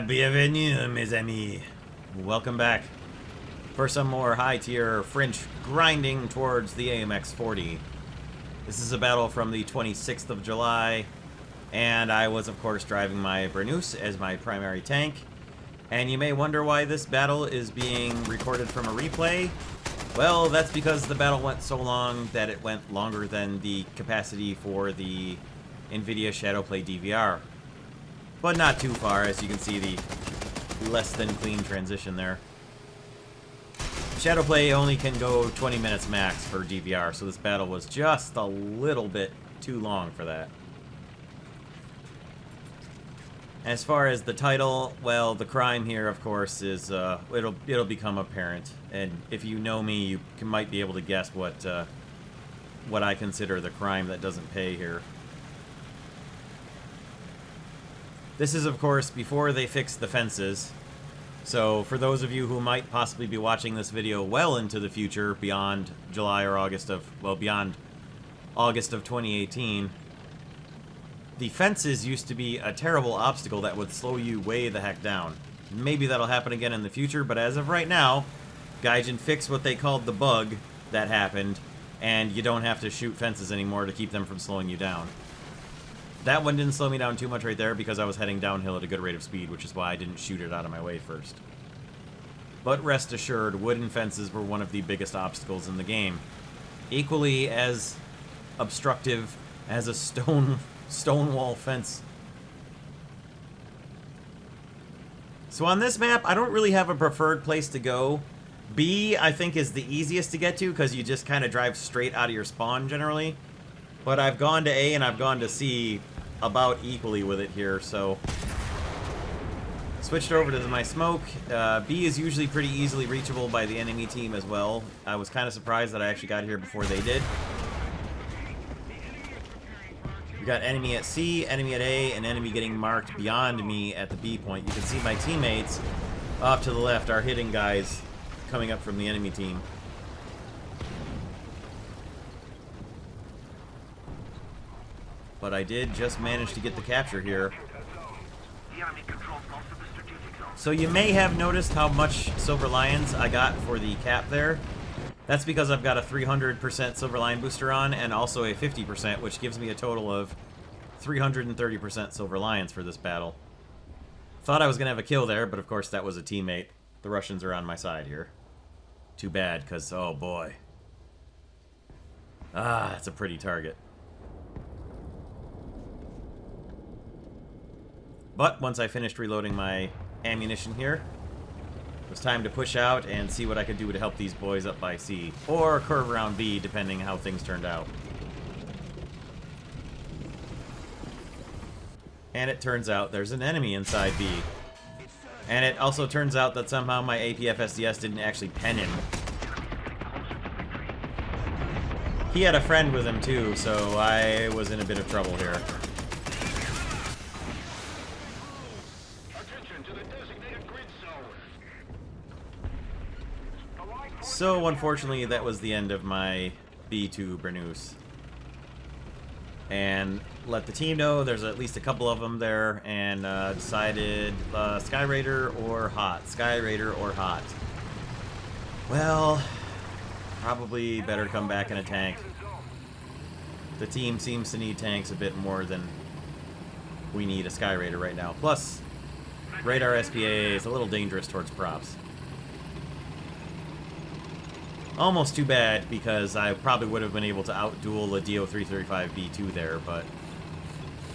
Bienvenue, mes amis. Welcome back for some more high-tier French grinding towards the AMX 40. This is a battle from the 26th of July, and I was, of course, driving my Bernus as my primary tank. And you may wonder why this battle is being recorded from a replay. Well, that's because the battle went so long that it went longer than the capacity for the NVIDIA Shadowplay DVR. But not too far, as you can see the less than clean transition there. Shadowplay only can go 20 minutes max for DVR, so this battle was just a little bit too long for that. As far as the title, well, the crime here, of course, is it'll become apparent, and if you know me, you might be able to guess what I consider the crime that doesn't pay here. This is, of course, before they fix the fences. So, for those of you who might possibly be watching this video well into the future, beyond July or August of, well, beyond August of 2018, the fences used to be a terrible obstacle that would slow you way the heck down. Maybe that'll happen again in the future, but as of right now, Gaijin fixed what they called the bug that happened, and you don't have to shoot fences anymore to keep them from slowing you down. That one didn't slow me down too much right there because I was heading downhill at a good rate of speed, which is why I didn't shoot it out of my way first. But rest assured, wooden fences were one of the biggest obstacles in the game. Equally as obstructive as a stone wall fence. So on this map, I don't really have a preferred place to go. B, I think, is the easiest to get to because you just kind of drive straight out of your spawn generally. But I've gone to A and I've gone to C about equally with it here, so... Switched over to my smoke. B is usually pretty easily reachable by the enemy team as well. I was kind of surprised that I actually got here before they did. We got enemy at C, enemy at A, and enemy getting marked beyond me at the B point. You can see my teammates off to the left are hitting guys coming up from the enemy team. But I did just manage to get the capture here. So you may have noticed how much Silver Lions I got for the cap there. That's because I've got a 300% Silver Lion booster on and also a 50%, which gives me a total of 330% Silver Lions for this battle. Thought I was going to have a kill there, but of course that was a teammate. The Russians are on my side here. Too bad, because, oh boy. Ah, it's a pretty target. But once I finished reloading my ammunition here, it was time to push out and see what I could do to help these boys up by C. Or curve around B, depending how things turned out. And it turns out there's an enemy inside B. And it also turns out that somehow my APFSDS didn't actually pen him. He had a friend with him too, so I was in a bit of trouble here. So, unfortunately, that was the end of my B2 Bernus. And let the team know there's at least a couple of them there, and decided Sky Raider or Hot. Sky Raider or Hot. Well, probably better come back in a tank. The team seems to need tanks a bit more than we need a Sky Raider right now. Plus, Radar SPA is a little dangerous towards props. Almost too bad, because I probably would have been able to outduel a DO335B2 there, but...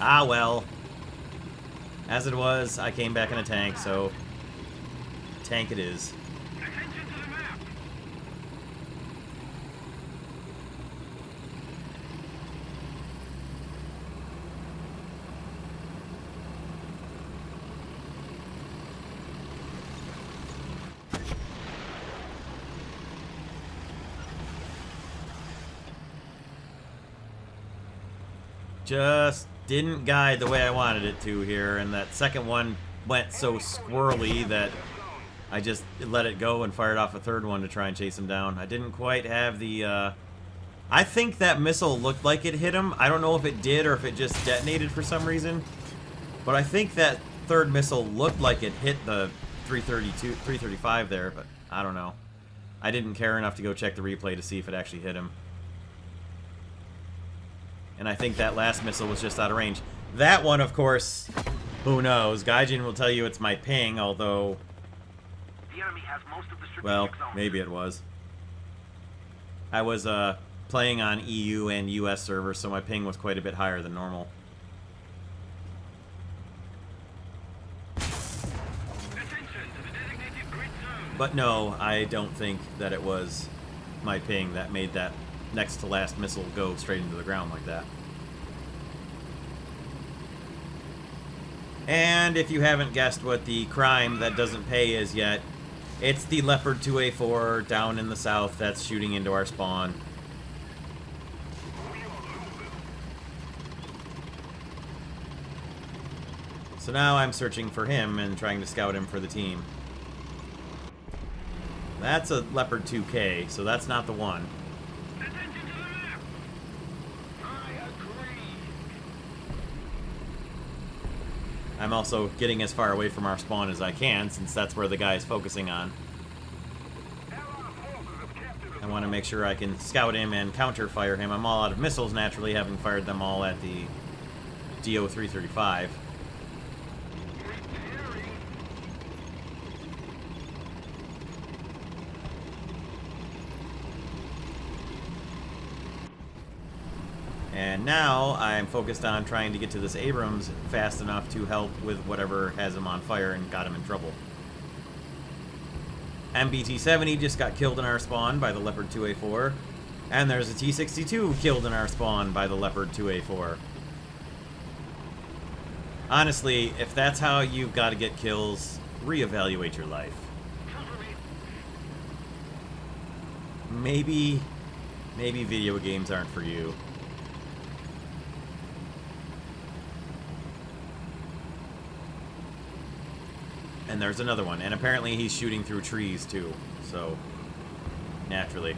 ah, well. As it was, I came back in a tank, so... tank it is. Just didn't guide the way I wanted it to here, and that second one went so squirrely that I just let it go and fired off a third one to try and chase him down. I didn't quite have the, I think that missile looked like it hit him. I don't know if it did or if it just detonated for some reason, but I think that third missile looked like it hit the 335 there, but I don't know. I didn't care enough to go check the replay to see if it actually hit him. And I think that last missile was just out of range. That one, of course, who knows? Gaijin will tell you it's my ping, although... The enemy has most of the well, maybe it was. I was playing on EU and US servers, so my ping was quite a bit higher than normal. But no, I don't think that it was my ping that made that next to last missile go straight into the ground like that. And if you haven't guessed what the crime that doesn't pay is yet, it's the Leopard 2A4 down in the south that's shooting into our spawn. So now I'm searching for him and trying to scout him for the team. That's a Leopard 2K, so that's not the one. I'm also getting as far away from our spawn as I can, since that's where the guy is focusing on. I want to make sure I can scout him and counter-fire him. I'm all out of missiles, naturally, having fired them all at the DO-335. And now I'm focused on trying to get to this Abrams fast enough to help with whatever has him on fire and got him in trouble. MBT-70 just got killed in our spawn by the Leopard 2A4. And there's a T-62 killed in our spawn by the Leopard 2A4. Honestly, if that's how you've got to get kills, reevaluate your life. Maybe video games aren't for you. And there's another one. And apparently he's shooting through trees, too. So, naturally.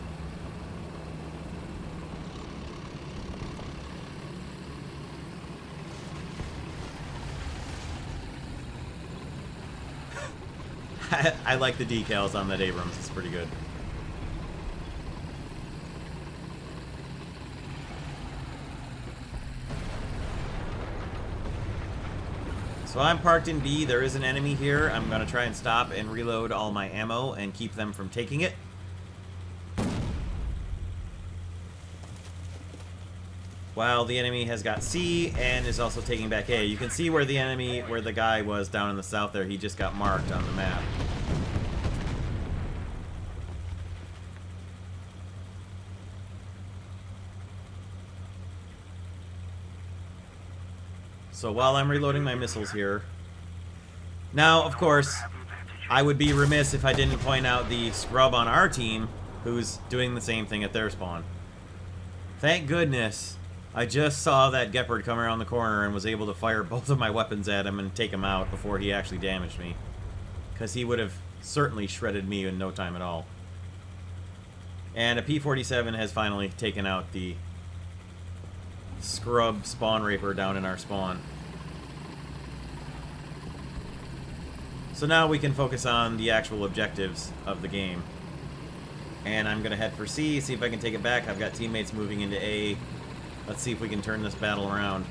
I like the decals on that Abrams. It's pretty good. So I'm parked in B. There is an enemy here. I'm going to try and stop and reload all my ammo and keep them from taking it. While the enemy has got C and is also taking back A. You can see where the enemy, where the guy was down in the south there. He just got marked on the map. So while I'm reloading my missiles here... Now, of course, I would be remiss if I didn't point out the scrub on our team who's doing the same thing at their spawn. Thank goodness I just saw that Gepard come around the corner and was able to fire both of my weapons at him and take him out before he actually damaged me. Because he would have certainly shredded me in no time at all. And a P-47 has finally taken out the scrub spawn raper down in our spawn. So now we can focus on the actual objectives of the game. And I'm going to head for C, see if I can take it back. I've got teammates moving into A. Let's see if we can turn this battle around.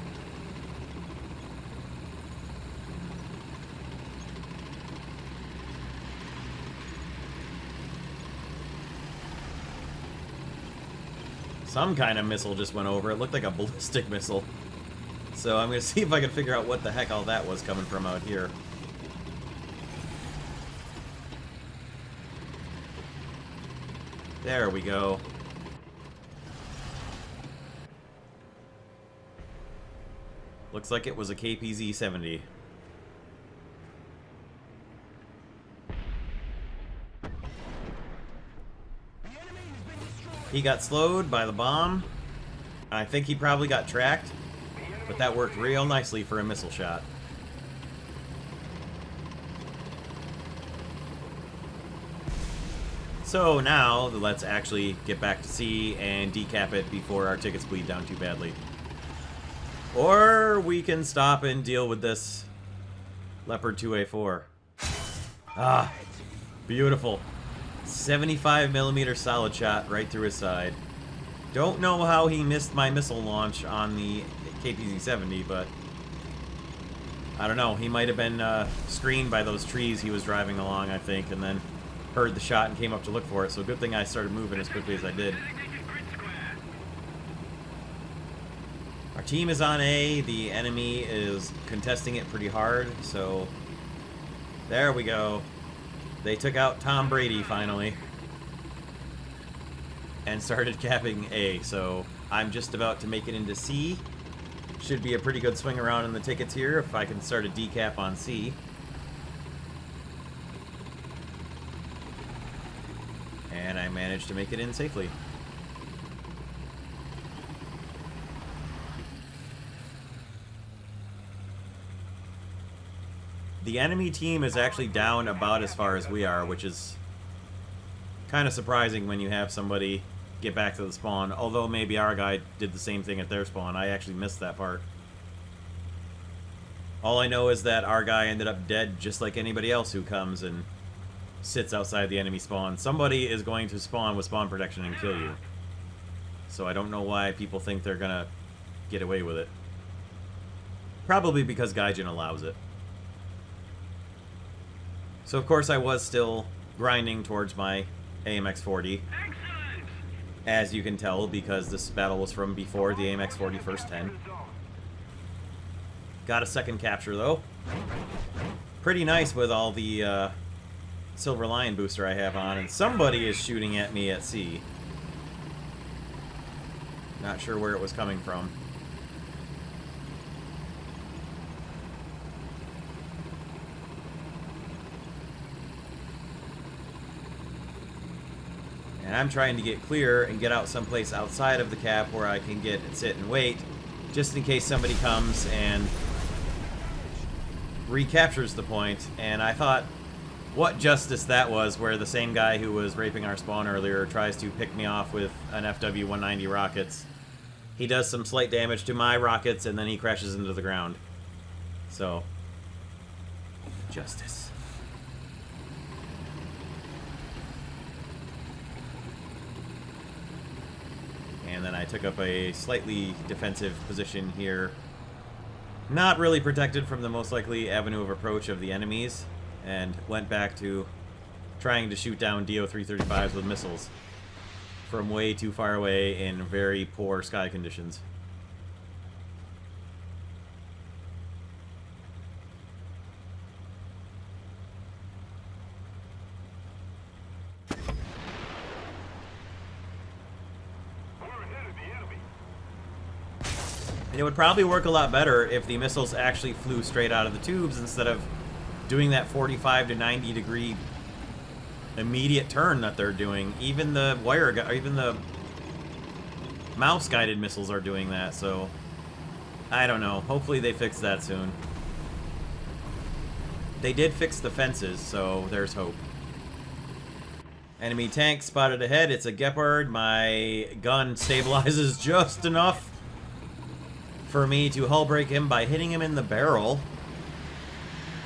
Some kind of missile just went over. It looked like a ballistic missile. So I'm going to see if I can figure out what the heck all that was coming from out here. There we go. Looks like it was a KPZ-70. He got slowed by the bomb. I think he probably got tracked, but that worked real nicely for a missile shot. So now, let's actually get back to C and decap it before our tickets bleed down too badly. Or we can stop and deal with this Leopard 2A4. Ah, beautiful. 75mm solid shot right through his side. Don't know how he missed my missile launch on the KPZ-70, but I don't know. He might have been screened by those trees he was driving along, I think, and then heard the shot and came up to look for it. So good thing I started moving as quickly as I did. Our team is on A. The enemy is contesting it pretty hard, so there we go. They took out Tom Brady finally and started capping A, so I'm just about to make it into C. Should be a pretty good swing around in the tickets here if I can start a decap on C. And I managed to make it in safely. The enemy team is actually down about as far as we are, which is kind of surprising when you have somebody get back to the spawn. Although maybe our guy did the same thing at their spawn. I actually missed that part. All I know is that our guy ended up dead just like anybody else who comes and sits outside the enemy spawn. Somebody is going to spawn with spawn protection and kill you. So I don't know why people think they're gonna get away with it. Probably because Gaijin allows it. So of course I was still grinding towards my AMX-40. As you can tell, because this battle was from before the AMX-40 first 10. Got a second capture though. Pretty nice with all the Silver Lion booster I have on, and somebody is shooting at me at C. Not sure where it was coming from. And I'm trying to get clear and get out someplace outside of the cap where I can get and sit and wait, just in case somebody comes and recaptures the point. And I thought, what justice that was, where the same guy who was raping our spawn earlier tries to pick me off with an FW-190 rockets. He does some slight damage to my rockets, and then he crashes into the ground. So, justice. And then I took up a slightly defensive position here. Not really protected from the most likely avenue of approach of the enemies, and went back to trying to shoot down DO-335s with missiles from way too far away in very poor sky conditions. And it would probably work a lot better if the missiles actually flew straight out of the tubes instead of doing that 45 to 90 degree immediate turn that they're doing. Even the even the mouse guided missiles are doing that, so I don't know. Hopefully they fix that soon. They did fix the fences, so there's hope. Enemy tank spotted ahead. It's a Gepard. My gun stabilizes just enough for me to hull break him by hitting him in the barrel.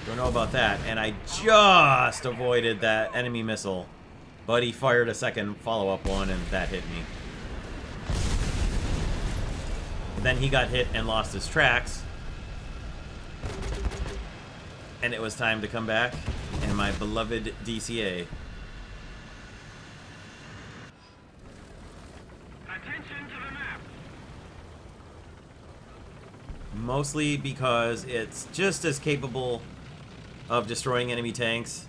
Don't know about that. And I just avoided that enemy missile. But he fired a second follow-up one, and that hit me. And then he got hit and lost his tracks. And it was time to come back. And my beloved DCA. Mostly because it's just as capable of destroying enemy tanks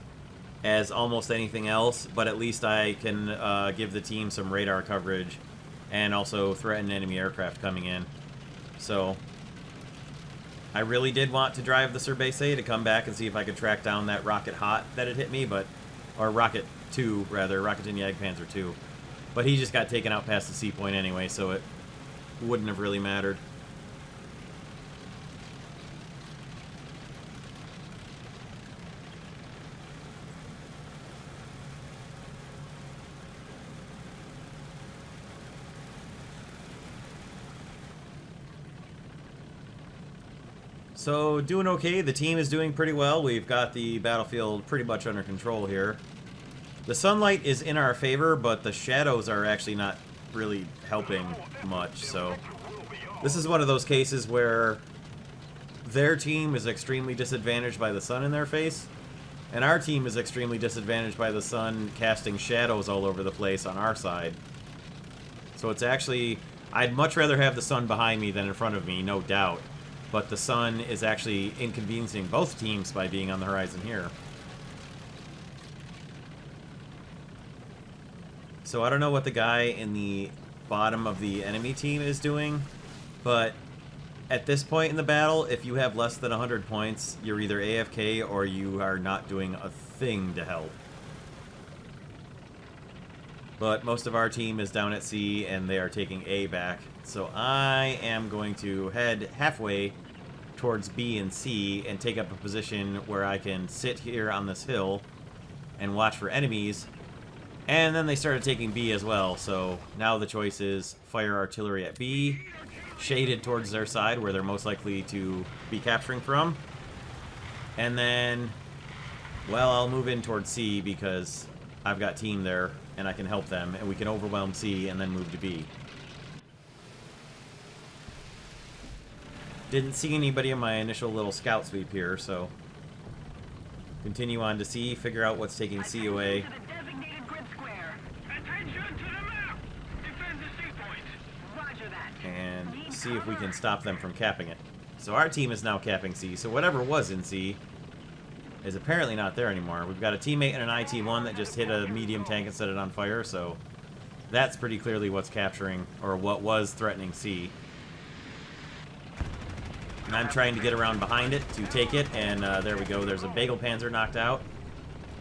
as almost anything else, but at least I can give the team some radar coverage and also threaten enemy aircraft coming in. So I really did want to drive the Surbase to come back and see if I could track down that Rocket Hot that had hit me, but or Rocket 2 rather, Rocket Jagdpanzer 2. But he just got taken out past the C point anyway, so it wouldn't have really mattered. So, doing okay. The team is doing pretty well. We've got the battlefield pretty much under control here. The sunlight is in our favor, but the shadows are actually not really helping much, so... This is one of those cases where their team is extremely disadvantaged by the sun in their face, and our team is extremely disadvantaged by the sun casting shadows all over the place on our side. So it's actually... I'd much rather have the sun behind me than in front of me, no doubt. But the sun is actually inconveniencing both teams by being on the horizon here. So I don't know what the guy in the bottom of the enemy team is doing, but at this point in the battle, if you have less than 100 points, you're either AFK or you are not doing a thing to help. But most of our team is down at C, and they are taking A back. So I am going to head halfway towards B and C and take up a position where I can sit here on this hill and watch for enemies. And then they started taking B as well, so now the choice is fire artillery at B, shaded towards their side where they're most likely to be capturing from. And then, well, I'll move in towards C because I've got team there and I can help them, and we can overwhelm C and then move to B. Didn't see anybody in my initial little scout sweep here, so continue on to C, figure out what's taking C away. And see if we can stop them from capping it. So our team is now capping C, so whatever was in C is apparently not there anymore. We've got a teammate in an IT-1 that just hit a medium tank and set it on fire, so that's pretty clearly what's capturing, or what was threatening C. And I'm trying to get around behind it to take it, and there we go. There's a Bagel Panzer knocked out,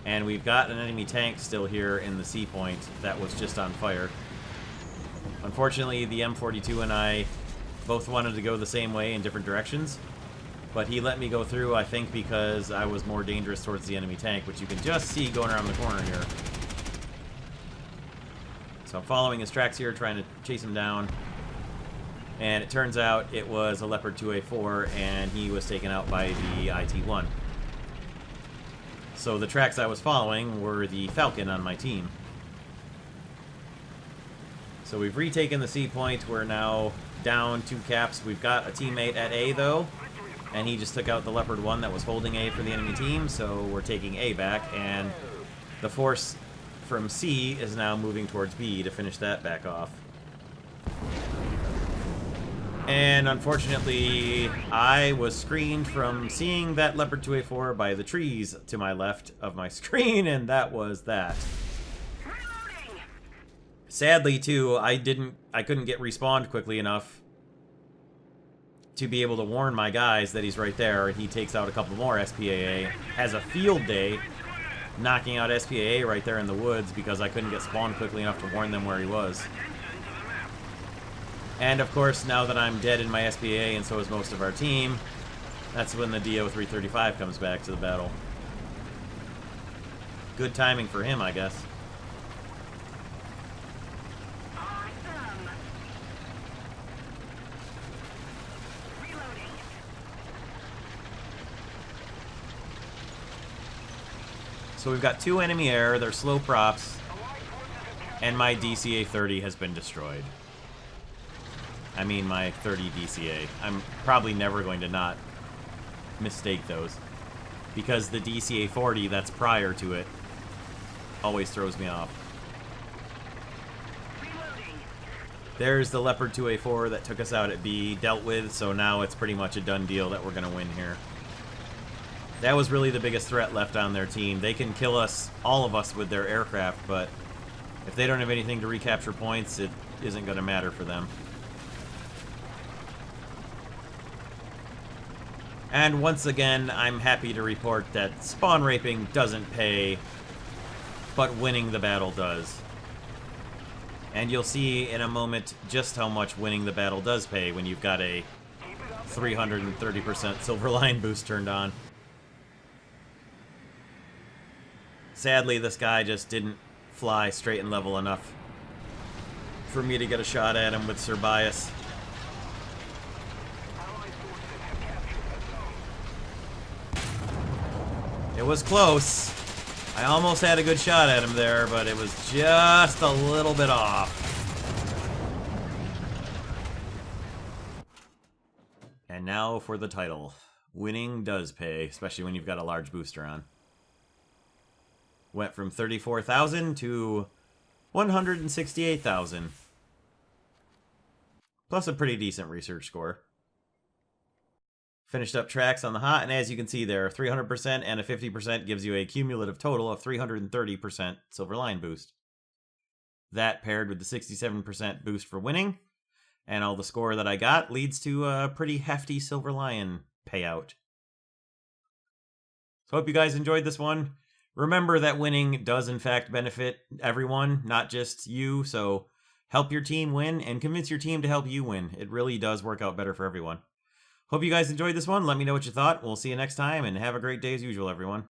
and we've got an enemy tank still here in the C point that was just on fire. Unfortunately, the M42 and I both wanted to go the same way in different directions, but he let me go through, I think, because I was more dangerous towards the enemy tank, which you can just see going around the corner here. So I'm following his tracks here, trying to chase him down, and it turns out it was a Leopard 2A4, and he was taken out by the IT-1. So the tracks I was following were the Falcon on my team. So we've retaken the C point. We're now down 2 caps. We've got a teammate at A, though, and he just took out the Leopard 1 that was holding A for the enemy team, so we're taking A back, and the force from C is now moving towards B to finish that back off. And unfortunately, I was screened from seeing that Leopard 2A4 by the trees to my left of my screen, and that was that. Sadly, too, I couldn't get respawned quickly enough to be able to warn my guys that he's right there, and he takes out a couple more SPAA. Has a field day, knocking out SPAA right there in the woods because I couldn't get spawned quickly enough to warn them where he was. And of course, now that I'm dead in my SPAA, and so is most of our team, that's when the DO-335 comes back to the battle. Good timing for him, I guess. So we've got 2 enemy air, they're slow props, and my DCA-30 has been destroyed. I mean my 30 DCA. I'm probably never going to not mistake those, because the DCA-40 that's prior to it always throws me off. There's the Leopard 2A4 that took us out at B, dealt with, so now it's pretty much a done deal that we're going to win here. That was really the biggest threat left on their team. They can kill us, all of us, with their aircraft, but if they don't have anything to recapture points, it isn't going to matter for them. And once again, I'm happy to report that spawn raping doesn't pay, but winning the battle does. And you'll see in a moment just how much winning the battle does pay when you've got a 330% silver line boost turned on. Sadly, this guy just didn't fly straight and level enough for me to get a shot at him with Sir Bias. was close. I almost had a good shot at him there, but it was just a little bit off. And now for the title. Winning does pay, especially when you've got a large booster on. Went from 34,000 to 168,000. Plus a pretty decent research score. Finished up tracks on the hot, and as you can see there, 300% and a 50% gives you a cumulative total of 330% silver line boost. That paired with the 67% boost for winning, and all the score that I got leads to a pretty hefty silver lion payout. So hope you guys enjoyed this one. Remember that winning does in fact benefit everyone, not just you, so help your team win and convince your team to help you win. It really does work out better for everyone. Hope you guys enjoyed this one. Let me know what you thought. We'll see you next time, and have a great day as usual, everyone.